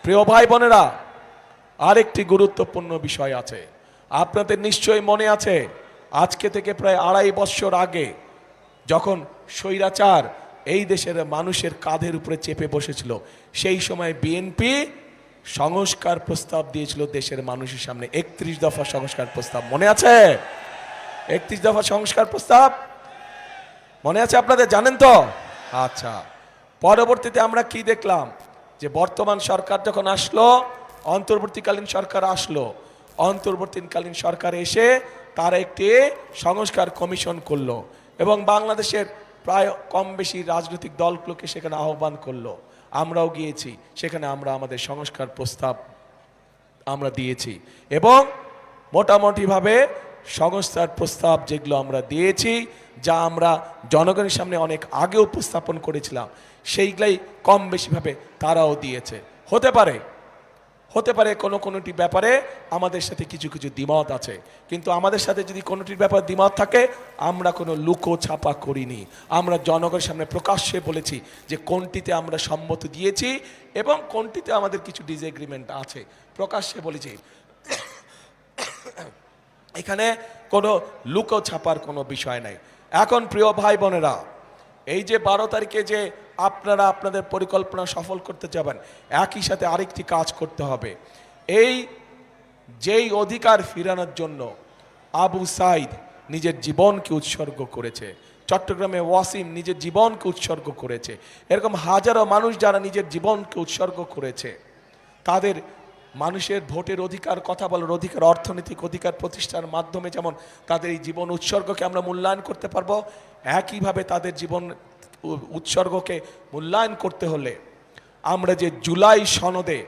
প্রিয় ভাই বোনেরা, আরেকটি গুরুত্বপূর্ণ বিষয় আছে। আপনাদের নিশ্চয়ই মনে আছে, আজকে থেকে প্রায় 2.5 বছর আগে যখন স্বৈরাচার এই দেশের মানুষের কাঁধের উপরে চেপে বসেছিল, সেই সময় বিএনপি সংস্কার প্রস্তাব দিয়েছিল দেশের মানুষের সামনে। 31 দফা সংস্কার প্রস্তাব মনে আছে? 31 দফা সংস্কার প্রস্তাব মনে আছে আপনাদের? জানেন তো? আচ্ছা, পরবর্তীতে আমরা কি দেখলাম, যে বর্তমান সরকার যখন আসলো, অন্তর্বর্তীকালীন সরকার আসলো, অন্তর্বর্তীকালীন সরকার এসে তারা একটি সংস্কার কমিশন করলো এবং বাংলাদেশের প্রায় কম বেশি রাজনৈতিক দলগুলোকে সেখানে আহ্বান করলো। আমরাও গিয়েছি সেখানে, আমরা আমাদের সংস্কার প্রস্তাব আমরা দিয়েছি এবং মোটামুটিভাবে সংস্কার প্রস্তাব যেগুলো আমরা দিয়েছি, যা আমরা জনগণের সামনে অনেক আগে উপস্থাপন করেছিলাম, সেইগুলাই কম বেশিভাবে তারাও দিয়েছে। হতে পারে কোনোটি ব্যাপারে আমাদের সাথে কিছু কিছু দ্বিমত আছে, কিন্তু আমাদের সাথে যদি কোনোটির ব্যাপারে দ্বিমত থাকে, আমরা কোনো লুকো ছাপা করিনি। আমরা জনগণের সামনে প্রকাশ্যে বলেছি যে কোনটিতে আমরা সম্মত দিয়েছি এবং কোনটিতে আমাদের কিছু ডিসএগ্রিমেন্ট আছে, প্রকাশ্যে বলেছি। এখানে কোনো লুকো ছাপার কোনো বিষয় নাই। এখন প্রিয় ভাই বোনেরা, এই যে 12 তারিখে যে আপনারা আপনাদের পরিকল্পনা সফল করতে যাবেন, একই সাথে আরেকটি কাজ করতে হবে। এই যেই অধিকার ফিরানোর জন্য আবু সাইদ নিজের জীবনকে উৎসর্গ করেছে, চট্টগ্রামে ওয়াসিম নিজের জীবনকে উৎসর্গ করেছে, এরকম হাজারো মানুষ যারা নিজের জীবনকে উৎসর্গ করেছে, তাদের মানুষের ভোটের অধিকার, কথা বলার অধিকার, অর্থনৈতিক অধিকার প্রতিষ্ঠার মাধ্যমে যেমন তাদের এই জীবন উৎসর্গকে আমরা মূল্যায়ন করতে পারবো, একইভাবে তাদের জীবন উৎসর্গকে মূল্যায়ন করতে হলে আমরা যে জুলাই সনদে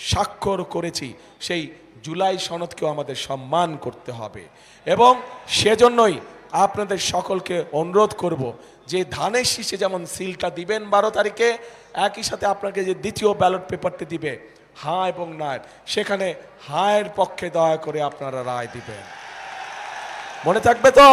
স্বাক্ষর করেছি, সেই জুলাই সনদকেও আমাদের সম্মান করতে হবে। এবং সেজন্যই আপনাদের সকলকে অনুরোধ করব যে ধানের শীষে যেমন সিলটা দিবেন 12 তারিখে, একই সাথে আপনাকে যে দ্বিতীয় ব্যালট পেপারটি দিবে হ্যাঁ এবং না, সেখানে হায়ের পক্ষে দয়া করে আপনারা রায় দিবেন। মনে থাকবে তো?